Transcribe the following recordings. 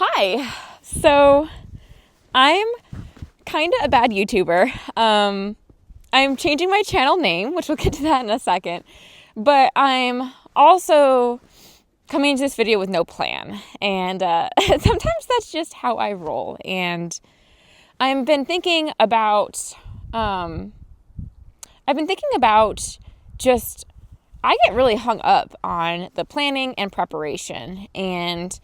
Hi. So I'm kind of a bad YouTuber. I'm changing my channel name, which we'll get to that in a second. But I'm also coming into this video with no plan. And sometimes that's just how I roll. And I've been thinking about, just, I get really hung up on the planning and preparation. And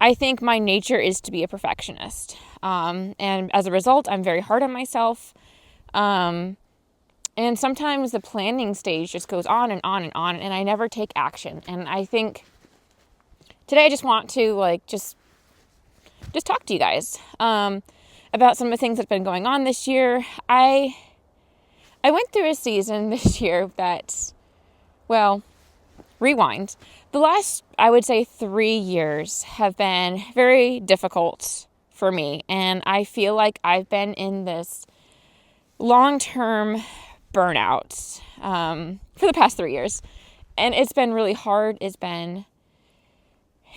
I think my nature is to be a perfectionist. And as a result, I'm very hard on myself. And sometimes the planning stage just goes on and on and on, and I never take action. And I think today I just want to just talk to you guys about some of the things that's been going on this year. I went through a season this year that, rewind. The last, I would say, 3 years have been very difficult for me. And I feel like I've been in this long-term burnout for the past 3 years. And it's been really hard. It's been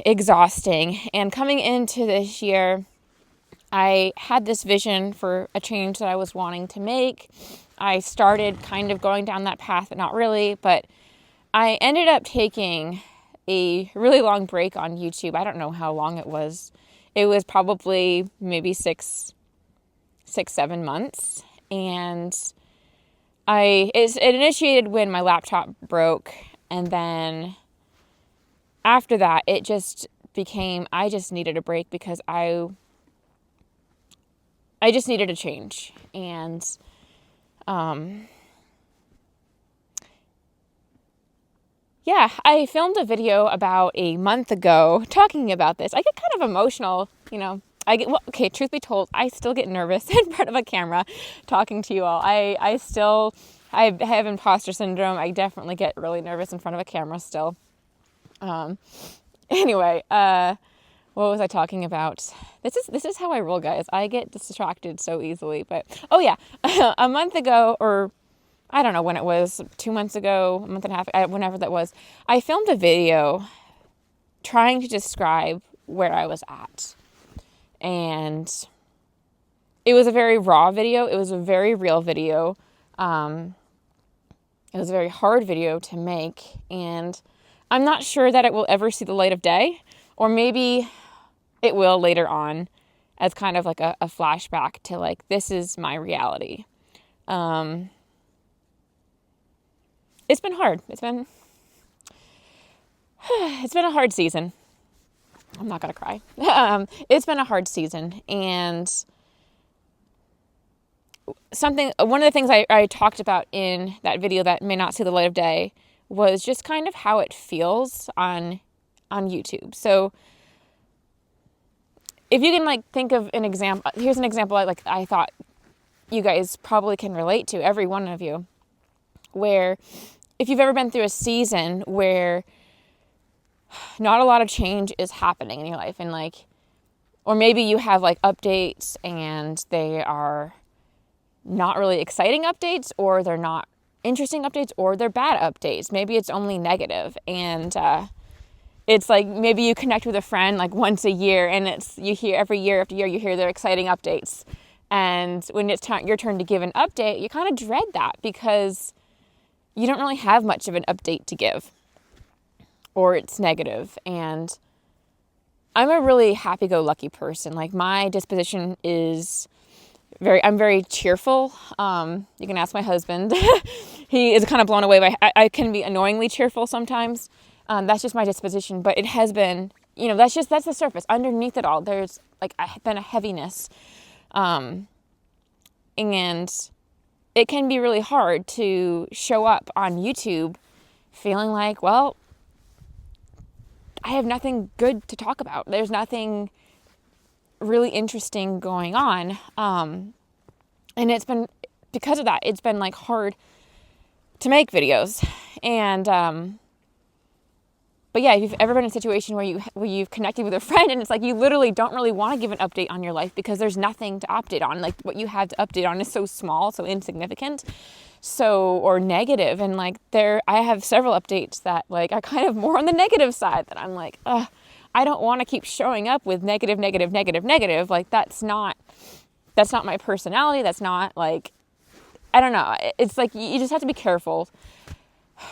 exhausting. And coming into this year, I had this vision for a change that I was wanting to make. I started kind of going down that path, but not really. But I ended up taking a really long break on YouTube. I don't know how long it was. It was probably maybe 7 months. And it initiated when my laptop broke. And then after that, it just became, I just needed a break because I just needed a change. And, I filmed a video about a month ago talking about this. I get kind of emotional, truth be told, I still get nervous in front of a camera talking to you all. I have imposter syndrome. I definitely get really nervous in front of a camera still. Anyway, what was I talking about? This is how I roll, guys. I get distracted so easily, but a month ago, or I don't know when it was, 2 months ago, a month and a half, whenever that was, I filmed a video trying to describe where I was at. And it was a very raw video. It was a very real video. It was a very hard video to make. And I'm not sure that it will ever see the light of day. Or maybe it will later on as kind of like a flashback to this is my reality. It's been hard. It's been a hard season. I'm not going to cry. It's been a hard season. And one of the things I talked about in that video that may not see the light of day was just kind of how it feels on YouTube. So if you can think of an example, here's an example I thought you guys probably can relate to, every one of you, where if you've ever been through a season where not a lot of change is happening in your life, and or maybe you have updates and they are not really exciting updates, or they're not interesting updates, or they're bad updates. Maybe it's only negative, and it's maybe you connect with a friend once a year, and you hear every year after year you hear their exciting updates, and when it's your turn to give an update, you kind of dread that because you don't really have much of an update to give, or it's negative. And I'm a really happy-go-lucky person. My disposition is I'm very cheerful. You can ask my husband. He is kind of blown away by, I can be annoyingly cheerful sometimes. That's just my disposition, but it has been, that's the surface. Underneath it all, there's been a heaviness. And it can be really hard to show up on YouTube feeling I have nothing good to talk about. There's nothing really interesting going on. And it's been, because of that, it's been hard to make videos. And, but yeah, if you've ever been in a situation where you've connected with a friend and it's you literally don't really want to give an update on your life because there's nothing to update on. What you have to update on is so small, so insignificant, or negative. And I have several updates that are kind of more on the negative side that I'm I don't want to keep showing up with negative. Like, that's not my personality. That's not like, I don't know. It's like, you just have to be careful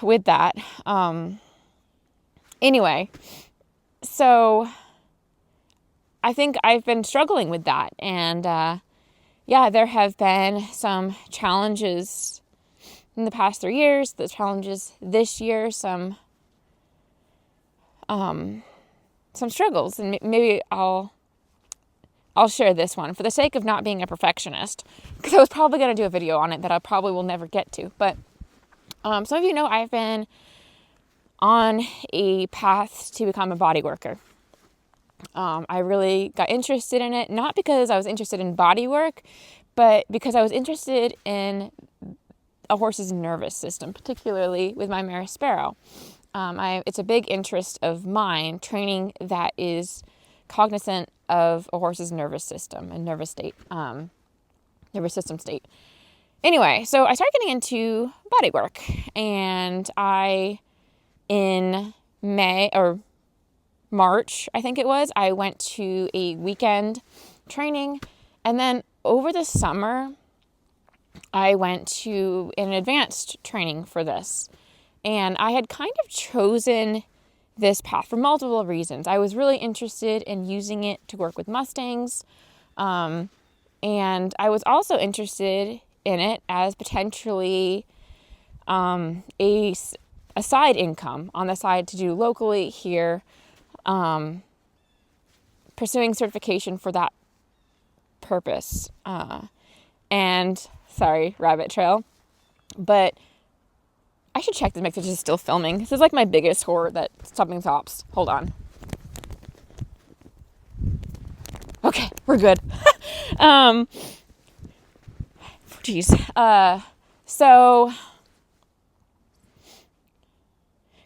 with that. Anyway, so I think I've been struggling with that. And, there have been some challenges in the past 3 years, the challenges this year, some struggles, and maybe I'll share this one for the sake of not being a perfectionist, because I was probably going to do a video on it that I probably will never get to. But some of you know I've been on a path to become a body worker. I really got interested in it, not because I was interested in body work, but because I was interested in a horse's nervous system, particularly with my mare Sparrow. It's a big interest of mine, training that is cognizant of a horse's nervous system and nervous system state. Anyway, so I started getting into body work, and in May or March, I think it was, I went to a weekend training, and then over the summer, I went to an advanced training for this. And I had kind of chosen this path for multiple reasons. I was really interested in using it to work with Mustangs. And I was also interested in it as potentially a side income on the side to do locally here, pursuing certification for that purpose. And sorry, rabbit trail, but I should check to make sure this is still filming. This is like my biggest horror that something stops. Hold on. Okay, we're good. So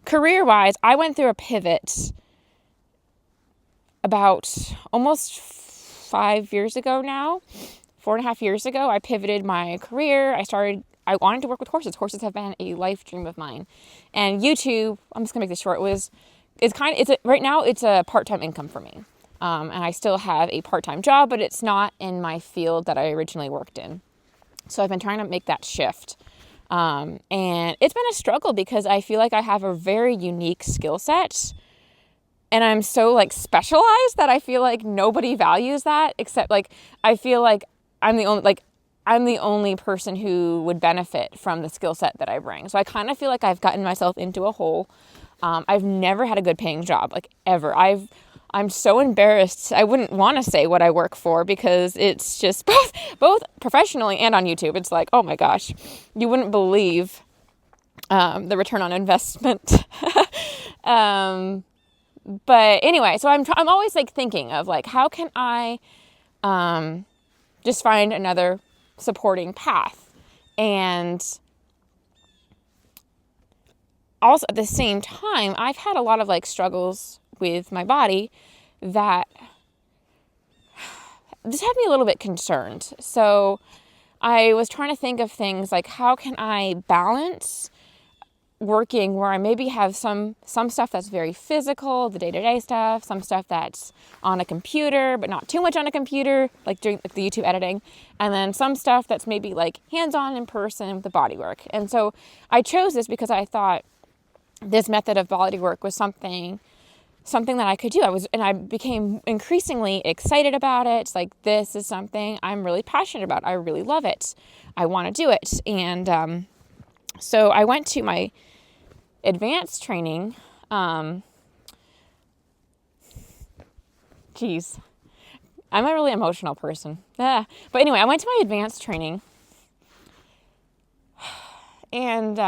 career-wise, I went through a pivot about almost 5 years ago now. 4.5 years ago, I pivoted my career. I wanted to work with horses. Horses have been a life dream of mine. And YouTube, I'm just gonna make this short, right now it's a part-time income for me. And I still have a part-time job, but it's not in my field that I originally worked in. So I've been trying to make that shift. And it's been a struggle because I feel like I have a very unique skill set. And I'm so like specialized that I feel like nobody values that, except like, I feel like I'm the only person who would benefit from the skill set that I bring. So I kind of feel like I've gotten myself into a hole. I've never had a good paying job, like ever. I'm so embarrassed. I wouldn't want to say what I work for because it's just both professionally and on YouTube. It's like, oh my gosh, you wouldn't believe the return on investment. But anyway, so I'm always like thinking of like, how can I just find another supporting path? And also at the same time, I've had a lot of like struggles with my body that just had me a little bit concerned. So I was trying to think of things like, how can I balance working where I maybe have some stuff that's very physical, the day-to-day stuff, some stuff that's on a computer, but not too much on a computer, like doing like the YouTube editing, and then some stuff that's maybe like hands-on in person with the body work. And so I chose this because I thought this method of body work was something that I could do. I became increasingly excited about it. It's like, this is something I'm really passionate about. I really love it. I want to do it. And so I went to my advanced training. I'm a really emotional person. But anyway, I went to my advanced training, and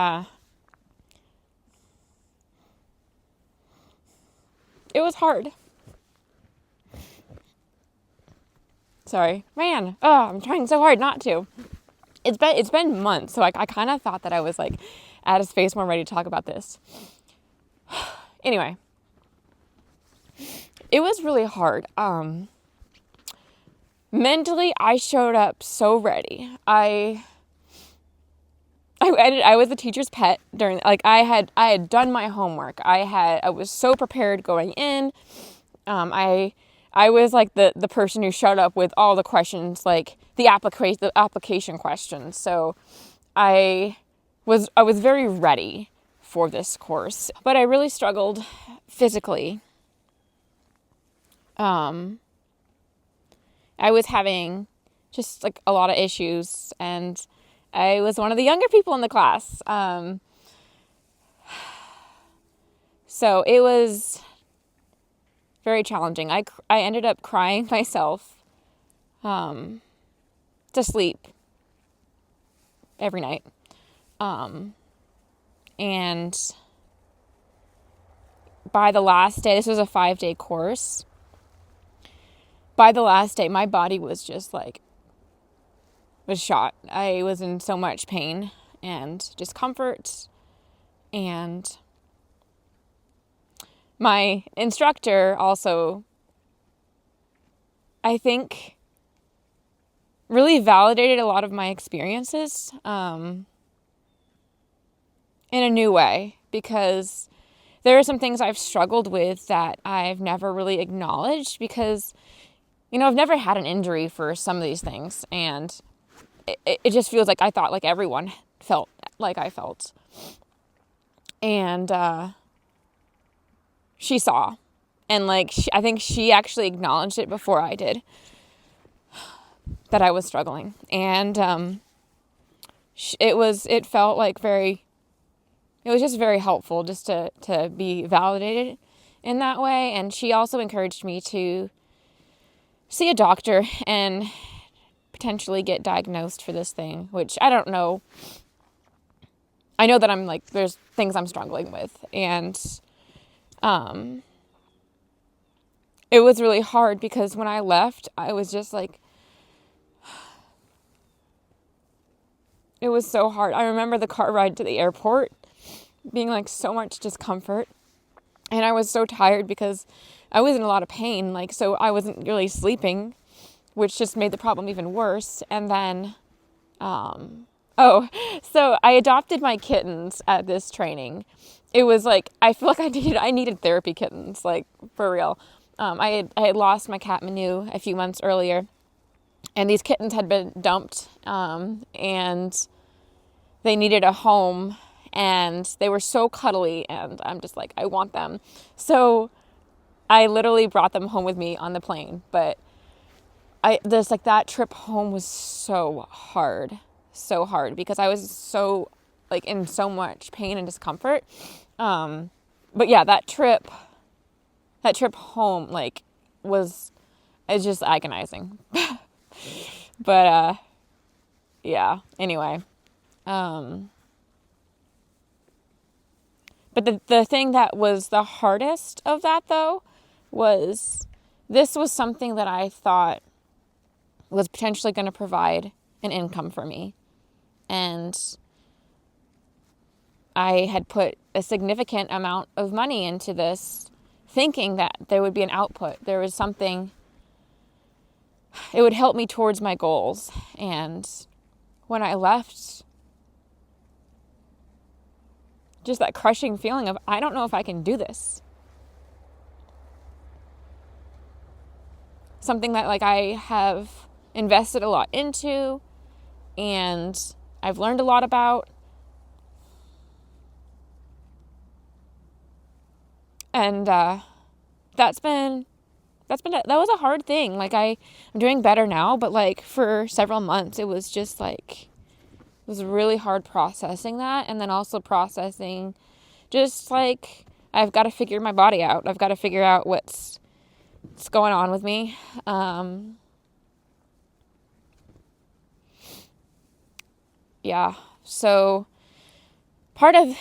it was hard. Sorry, man. Oh, I'm trying so hard not to. It's been months, so I kind of thought that I was like at a space where I'm ready to talk about this. Anyway, it was really hard. Mentally, I showed up so ready. I was the teacher's pet during, like, I had done my homework. I was so prepared going in. I was like the person who showed up with all the questions, like the application questions. So I was very ready for this course, but I really struggled physically. I was having just like a lot of issues, and I was one of the younger people in the class. So it was very challenging. I ended up crying myself to sleep every night. And by the last day, this was a 5-day course. By the last day, my body was just like, was shot. I was in so much pain and discomfort. And my instructor also, I think, really validated a lot of my experiences in a new way, because there are some things I've struggled with that I've never really acknowledged, because, I've never had an injury for some of these things, and it just feels like I thought like everyone felt like I felt. And she saw, and like I think she actually acknowledged it before I did, that I was struggling. And it was just very helpful just to be validated in that way. And she also encouraged me to see a doctor and potentially get diagnosed for this thing, which I don't know. I know that I'm like, there's things I'm struggling with. And it was really hard, because when I left, I was just like, it was so hard. I remember the car ride to the airport being like so much discomfort. And I was so tired because I was in a lot of pain. Like, so I wasn't really sleeping, which just made the problem even worse. And then, so I adopted my kittens at this training. It was like, I feel like I needed therapy kittens, like for real. I had lost my cat Manu a few months earlier, and these kittens had been dumped, and they needed a home, and they were so cuddly, and I'm just like, I want them. So I literally brought them home with me on the plane, but that trip home was so hard, because I was so like in so much pain and discomfort. But yeah, that trip home, like, it's just agonizing. But, yeah, anyway. But the thing that was the hardest of that, though, was this was something that I thought was potentially going to provide an income for me. And I had put a significant amount of money into this, thinking that there would be an output. There was something, it would help me towards my goals. And when I left, just that crushing feeling of, I don't know if I can do this. Something that like I have invested a lot into, and I've learned a lot about. And that was a hard thing. Like I'm doing better now, but like for several months it was just like, it was really hard processing that. And then also processing just like, I've got to figure my body out. I've got to figure out what's going on with me. Yeah. So part of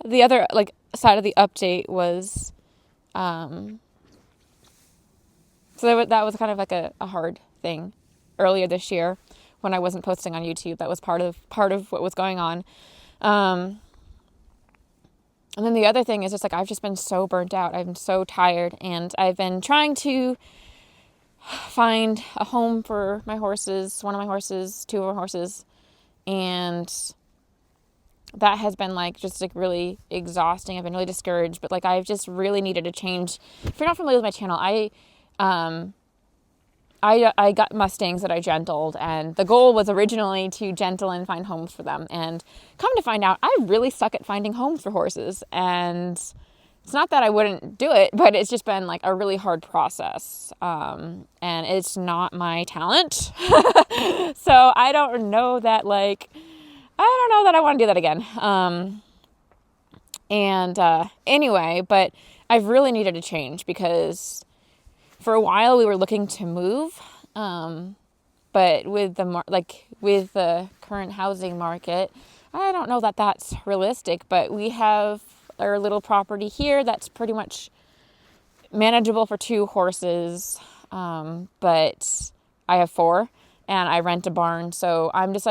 the other like side of the update was, so that was kind of like a hard thing earlier this year when I wasn't posting on YouTube. That was part of what was going on. And then the other thing is just like, I've just been so burnt out. I'm so tired, and I've been trying to find a home for my horses, one of my horses, two of my horses. And that has been like just like really exhausting. I've been really discouraged, but like I've just really needed to change. If you're not familiar with my channel, I got Mustangs that I gentled, and the goal was originally to gentle and find homes for them. And come to find out, I really suck at finding homes for horses. And it's not that I wouldn't do it, but it's just been like a really hard process. And it's not my talent. So I don't know that I want to do that again. Anyway, but I've really needed to change because for a while we were looking to move, but with the current housing market, I don't know that that's realistic. But we have our little property here that's pretty much manageable for 2 horses, but I have 4, and I rent a barn, so I'm just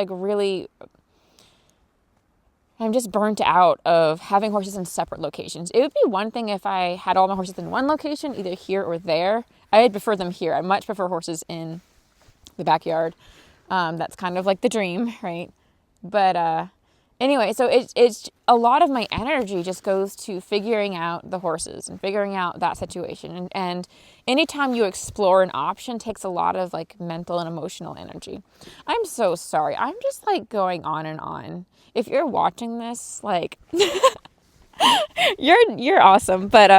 burnt out of having horses in separate locations. It would be one thing if I had all my horses in one location, either here or there. I'd prefer them here. I much prefer horses in the backyard. That's kind of like the dream, right? But anyway, so it's a lot of my energy just goes to figuring out the horses and figuring out that situation. And anytime you explore an option takes a lot of like mental and emotional energy. I'm so sorry. I'm just like going on and on. If you're watching this, like you're awesome. But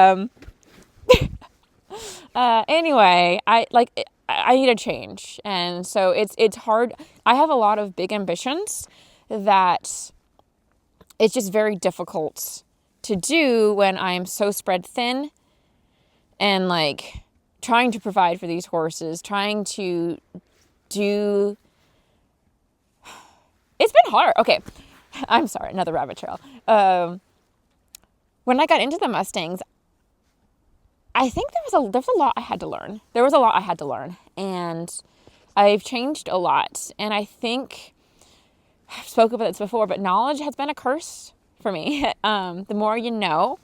anyway, I need a change. And so it's hard. I have a lot of big ambitions that it's just very difficult to do when I'm so spread thin and like trying to provide for these horses, trying to do. It's been hard. Okay. I'm sorry, another rabbit trail. When I got into the Mustangs, I think there was a lot I had to learn. There was a lot I had to learn, and I've changed a lot. And I think I've spoken about this before, but knowledge has been a curse for me. The more you know,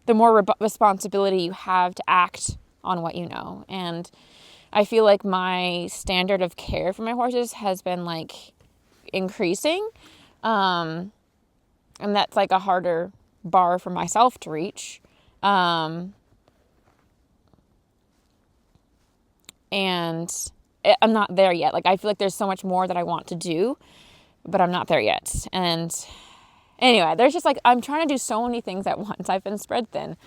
the more responsibility you have to act on what you know. And I feel like my standard of care for my horses has been like increasing. And that's like a harder bar for myself to reach. And I'm not there yet. Like, I feel like there's so much more that I want to do, but I'm not there yet. And anyway, there's just like, I'm trying to do so many things at once. I've been spread thin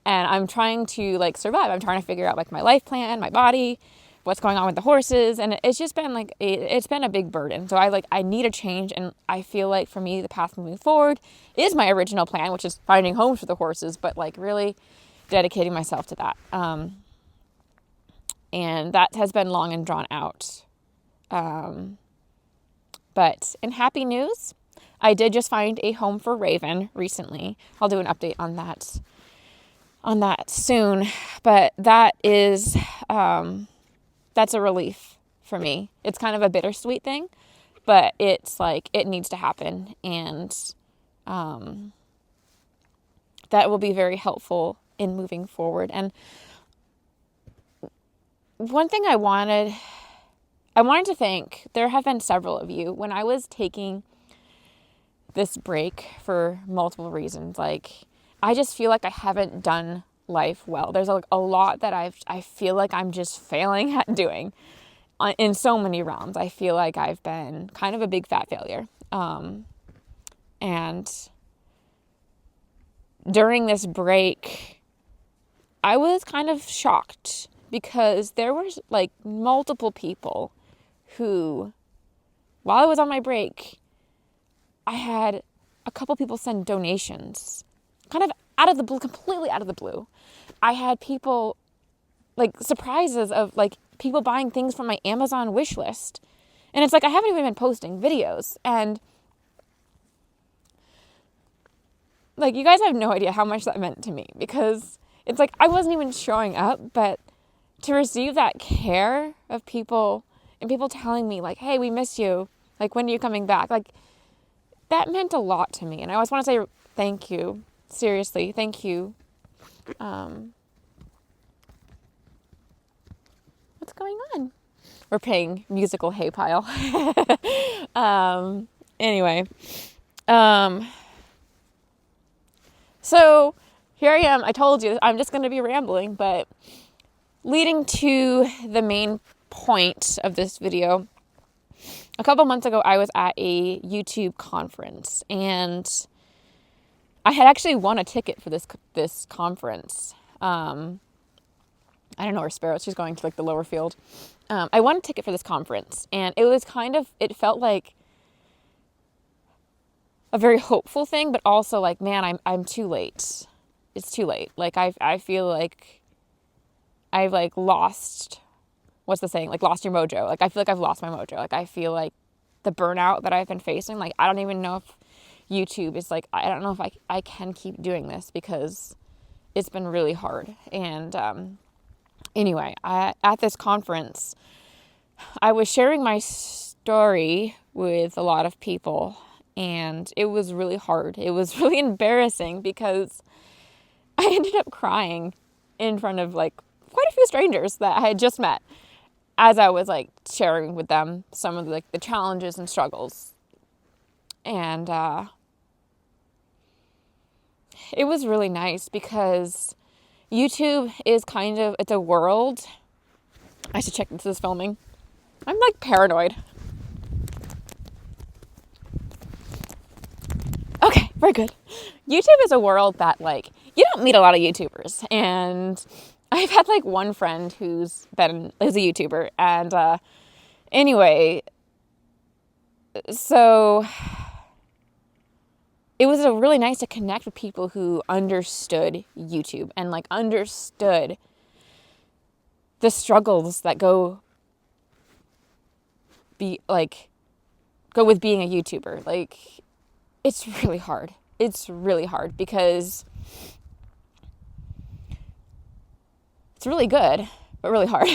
and I'm trying to like survive. I'm trying to figure out like my life plan, my body, what's going on with the horses. And it's just been like, it's been a big burden. So I need a change. And I feel like for me, the path moving forward is my original plan, which is finding homes for the horses, but like really dedicating myself to that. And that has been long and drawn out. But in happy news, I did just find a home for Raven recently. I'll do an update on that soon. But that is, that's a relief for me. It's kind of a bittersweet thing, but it's like, it needs to happen. And, that will be very helpful in moving forward. And one thing I wanted to thank, there have been several of you when I was taking this break for multiple reasons. Like, I just feel like I haven't done life well. There's a lot that I feel like I'm just failing at doing in so many realms. I feel like I've been kind of a big fat failure. And during this break, I was kind of shocked because there were like multiple people who, while I was on my break, I had a couple people send donations kind of out of the blue, completely out of the blue. I had people, like, surprises of like people buying things from my Amazon wish list. And it's like, I haven't even been posting videos. And like, you guys have no idea how much that meant to me, because it's like, I wasn't even showing up, but to receive that care of people and people telling me like, hey, we miss you. Like, when are you coming back? Like, that meant a lot to me. And I always want to say thank you. Seriously, thank you. What's going on? We're playing musical hay pile. Anyway, So here I am. I told you I'm just going to be rambling, but leading to the main point of this video, a couple months ago, I was at a YouTube conference, and I had actually won a ticket for this conference. I don't know where Sparrow. She's going to like the lower field. I won a ticket for this conference, and it was it felt like a very hopeful thing, but also like, man, I'm too late. It's too late. Like I feel like I've like lost, what's the saying? Like lost your mojo. Like I feel like I've lost my mojo. Like I feel like the burnout that I've been facing, like I don't even know if YouTube is like, I don't know if I can keep doing this because it's been really hard. And anyway, at this conference, I was sharing my story with a lot of people, and it was really hard. It was really embarrassing because I ended up crying in front of like quite a few strangers that I had just met as I was like sharing with them some of like the challenges and struggles. And it was really nice because YouTube is it's a world. I should check this is filming. I'm like paranoid. Okay, very good. YouTube is a world that like, you don't meet a lot of YouTubers. And I've had like one friend who's a YouTuber. And anyway, so it was really nice to connect with people who understood YouTube and like understood the struggles that go with being a YouTuber. Like, it's really hard. It's really hard because it's really good, but really hard.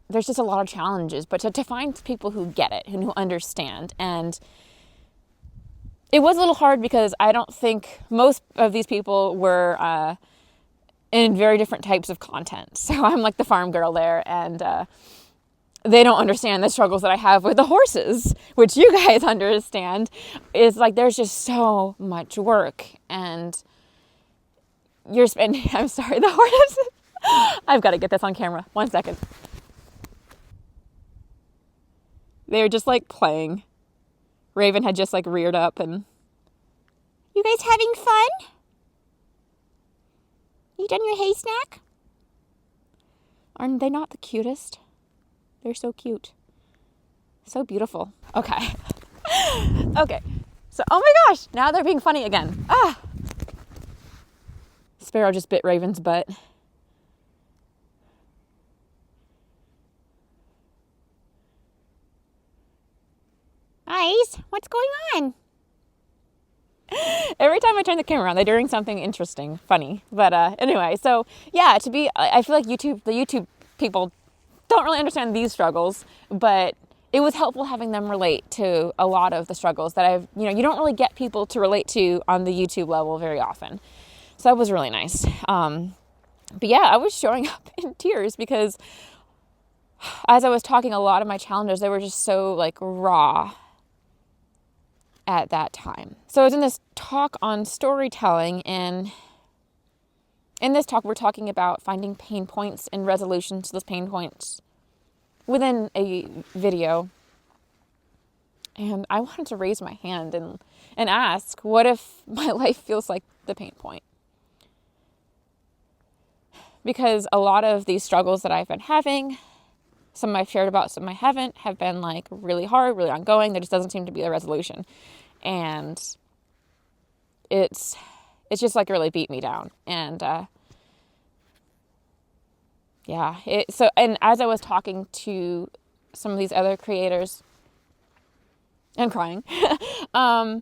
There's just a lot of challenges, but to find people who get it and who understand. And it was a little hard because I don't think most of these people were in very different types of content. So I'm like the farm girl there, and they don't understand the struggles that I have with the horses, which you guys understand. Is like there's just so much work, and you're spending, I'm sorry, the horses. I've got to get this on camera. 1 second. They were just like playing. Raven had just like reared up, and you guys having fun? You done your hay snack? Aren't they not the cutest? They're so cute. So beautiful. Okay. Okay. So, oh my gosh, now they're being funny again. Ah. Sparrow just bit Raven's butt. Guys, what's going on? Every time I turn the camera on, they're doing something interesting, funny. But anyway, so yeah, I feel like the YouTube people don't really understand these struggles, but it was helpful having them relate to a lot of the struggles that you don't really get people to relate to on the YouTube level very often. So that was really nice. But yeah, I was showing up in tears because as I was talking, a lot of my challenges, they were just so like raw at that time. So I was in this talk on storytelling, and in this talk, we're talking about finding pain points and resolutions to those pain points within a video. And I wanted to raise my hand and ask, what if my life feels like the pain point? Because a lot of these struggles that I've been having, some I've shared about, some I haven't, have been like really hard, really ongoing. There just doesn't seem to be a resolution. And it's just like really beat me down. And yeah, and as I was talking to some of these other creators and crying, a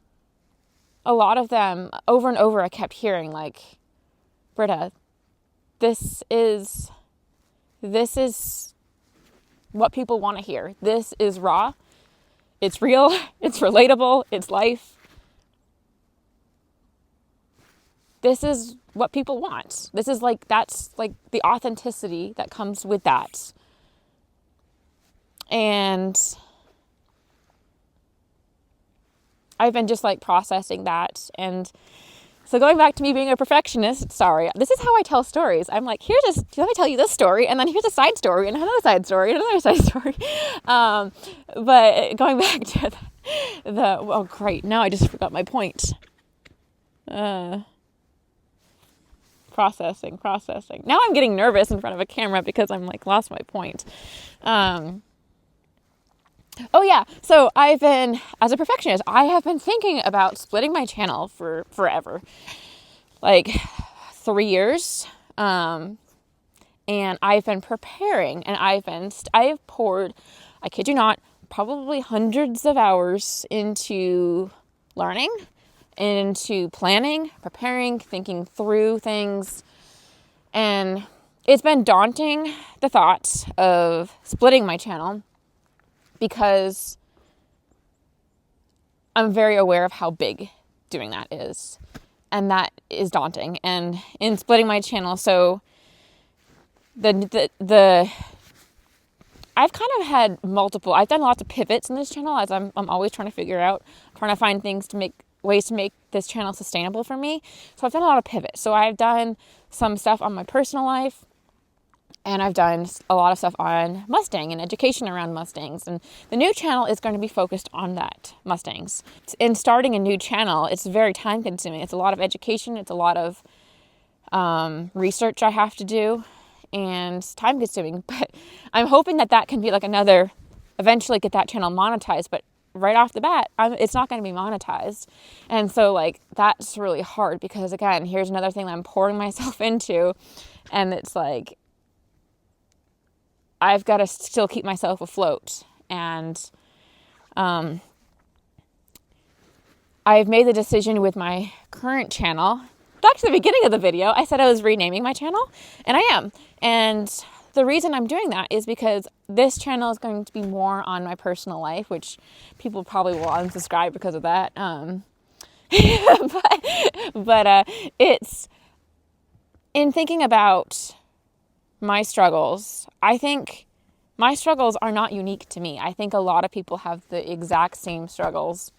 lot of them over and over, I kept hearing like, Britta, this is what people want to hear. This is raw. It's real. It's relatable. It's life. This is what people want. This is like, that's like the authenticity that comes with that. And I've been just like processing that. And so going back to me being a perfectionist, sorry, this is how I tell stories. I'm like, let me tell you this story, and then here's a side story, and another side story, and another side story. But going back to oh great, now I just forgot my point. Processing. Now I'm getting nervous in front of a camera because I'm like lost my point. Oh yeah, so as a perfectionist, I have been thinking about splitting my channel for forever, like 3 years. And I've been preparing, and I have poured, I kid you not, probably hundreds of hours into learning, into planning, preparing, thinking through things. And it's been daunting, the thought of splitting my channel, because I'm very aware of how big doing that is. And that is daunting. And in splitting my channel, so I've kind of had I've done lots of pivots in this channel, as I'm always trying to figure out, trying to find ways to make this channel sustainable for me. So I've done a lot of pivots. So I've done some stuff on my personal life, and I've done a lot of stuff on Mustang and education around Mustangs. And the new channel is going to be focused on that, Mustangs. In starting a new channel, it's very time consuming. It's a lot of education. It's a lot of research I have to do, and time consuming. But I'm hoping that can be like eventually get that channel monetized. But right off the bat, it's not going to be monetized. And so like, that's really hard, because again, here's another thing that I'm pouring myself into. And it's like, I've got to still keep myself afloat. And I've made the decision with my current channel. Back to the beginning of the video, I said I was renaming my channel, and I am. And the reason I'm doing that is because this channel is going to be more on my personal life, which people probably will unsubscribe because of that. But it's in thinking about my struggles. I think my struggles are not unique to me. I think a lot of people have the exact same struggles.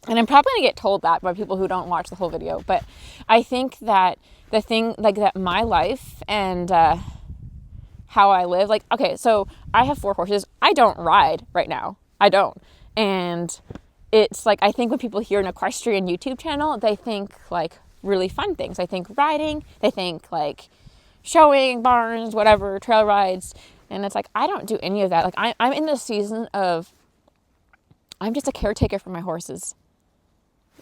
And I'm probably going to get told that by people who don't watch the whole video. But I think that the thing, like that my life and how I live, like, okay, so I have 4 horses. I don't ride right now. I don't. And it's like, I think when people hear an equestrian YouTube channel, they think like really fun things. They think riding. They think like showing, barns, whatever, trail rides. And it's like, I don't do any of that. Like I'm in the season of, I'm just a caretaker for my horses.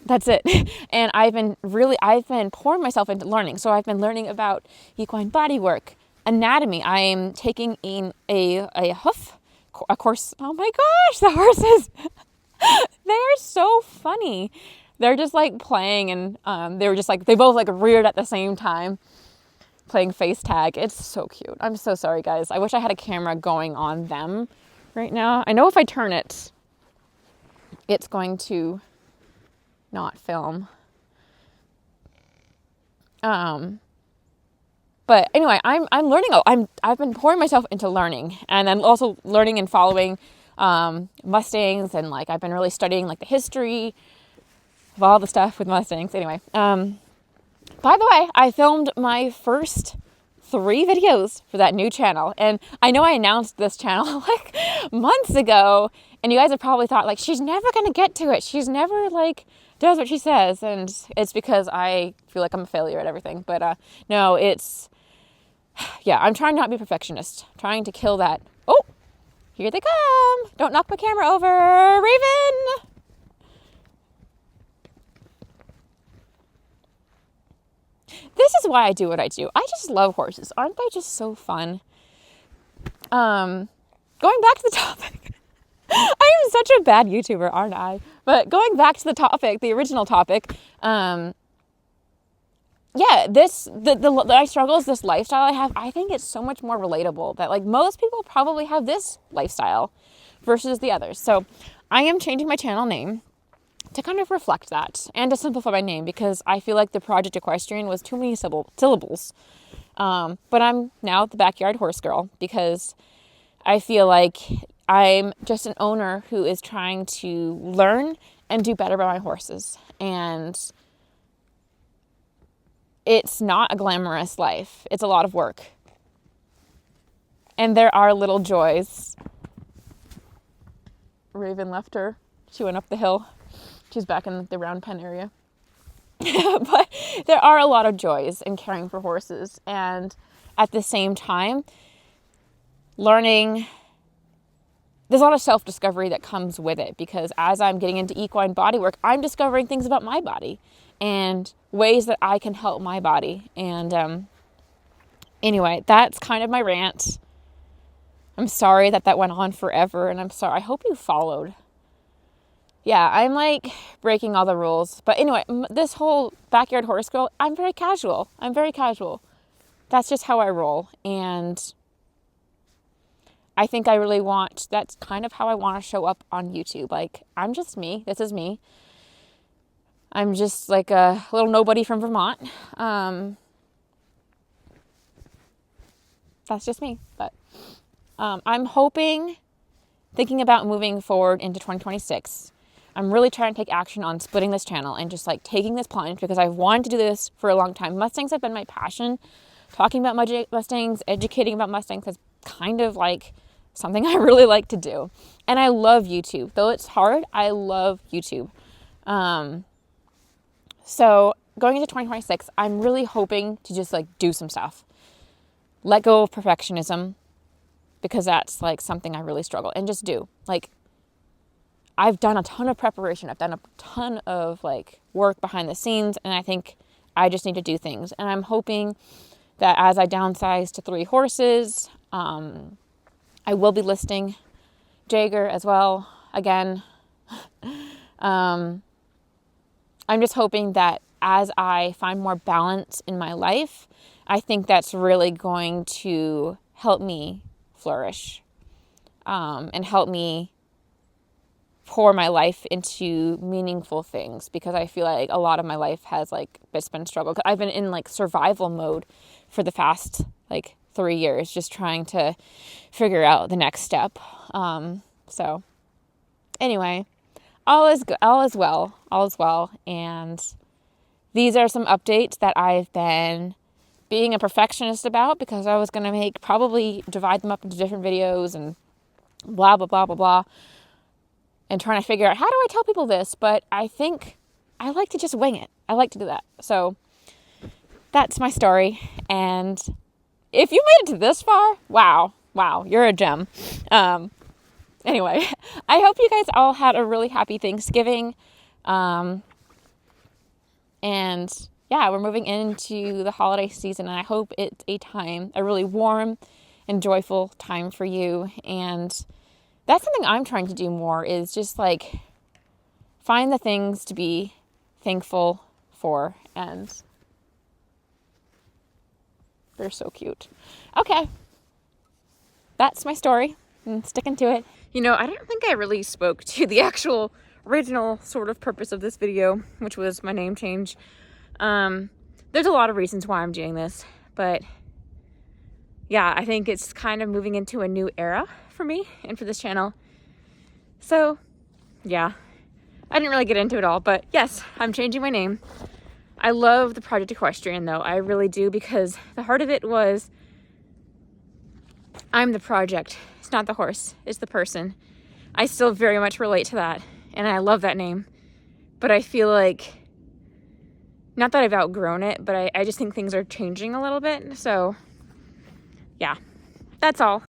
That's it. And I've been pouring myself into learning. So I've been learning about equine bodywork, anatomy. I'm taking in a course. Oh my gosh, the horses, they are so funny. They're just like playing, and they were just like, they both like reared at the same time, playing face tag. It's so cute. I'm so sorry, guys. I wish I had a camera going on them right now. I know if I turn it, it's going to not film. But anyway, I'm learning. I've been pouring myself into learning, and then also learning and following Mustangs, and like I've been really studying like the history of all the stuff with Mustangs. Anyway, by the way, I filmed my first 3 videos for that new channel, and I know I announced this channel like months ago, and you guys have probably thought like, she's never gonna get to it. She's never like does what she says, and it's because I feel like I'm a failure at everything. But no, it's, yeah, I'm trying not to be perfectionist, trying to kill that. Oh, here they come. Don't knock my camera over, Raven. This is why I do what I do. I just love horses. Aren't they just so fun? Going back to the topic. I am such a bad YouTuber, aren't I? But going back to the topic, the original topic, my struggles, this lifestyle I have, I think it's so much more relatable that like most people probably have this lifestyle versus the others. So I am changing my channel name to kind of reflect that and to simplify my name, because I feel like the Project Equestrian was too many syllables. But I'm now the Backyard Horse Girl, because I feel like I'm just an owner who is trying to learn and do better by my horses. And it's not a glamorous life. It's a lot of work. And there are little joys. Raven left her. She went up the hill. She's back in the round pen area. But there are a lot of joys in caring for horses. And at the same time, learning, there's a lot of self-discovery that comes with it, because as I'm getting into equine bodywork, I'm discovering things about my body and ways that I can help my body. And anyway, that's kind of my rant. I'm sorry that went on forever, and I'm sorry. I hope you followed. Yeah, I'm like breaking all the rules. But anyway, this whole backyard horse girl, I'm very casual. That's just how I roll. And I think I really that's kind of how I want to show up on YouTube. Like, I'm just me. This is me. I'm just like a little nobody from Vermont. That's just me. But I'm thinking about moving forward into 2026. I'm really trying to take action on splitting this channel and just like taking this plunge, because I've wanted to do this for a long time. Mustangs have been my passion. Talking about Mustangs, educating about Mustangs is kind of like something I really like to do. And I love YouTube. Though it's hard, I love YouTube. So going into 2026, I'm really hoping to just like do some stuff. Let go of perfectionism, because that's like something I really struggle, and just do. Like, I've done a ton of preparation. I've done a ton of like work behind the scenes, and I think I just need to do things. And I'm hoping that as I downsize to 3 horses, I will be listing Jaeger as well again. I'm just hoping that as I find more balance in my life, I think that's really going to help me flourish, and help me pour my life into meaningful things, because I feel like a lot of my life has like it's been struggle. I've been in like survival mode for the past like 3 years, just trying to figure out the next step. So anyway, all is well. And these are some updates that I've been being a perfectionist about, because I was going to probably divide them up into different videos and blah, blah, blah, blah, blah, and trying to figure out, how do I tell people this? But I think I like to just wing it. I like to do that. So that's my story. And if you made it to this far, wow, you're a gem. Anyway, I hope you guys all had a really happy Thanksgiving. And yeah, we're moving into the holiday season, and I hope it's a really warm and joyful time for you. And that's something I'm trying to do more, is just like find the things to be thankful for. And they're so cute. Okay. That's my story. I'm sticking to it. You know, I don't think I really spoke to the actual original sort of purpose of this video, which was my name change. There's a lot of reasons why I'm doing this, but yeah, I think it's kind of moving into a new era for me and for this channel. So yeah, I didn't really get into it all, but yes, I'm changing my name. I love the project Equestrian though. I really do, because the heart of it was, I'm the project. It's not the horse, it's the person. I still very much relate to that, and I love that name. But I feel like, not that I've outgrown it, but I just think things are changing a little bit. So yeah, that's all.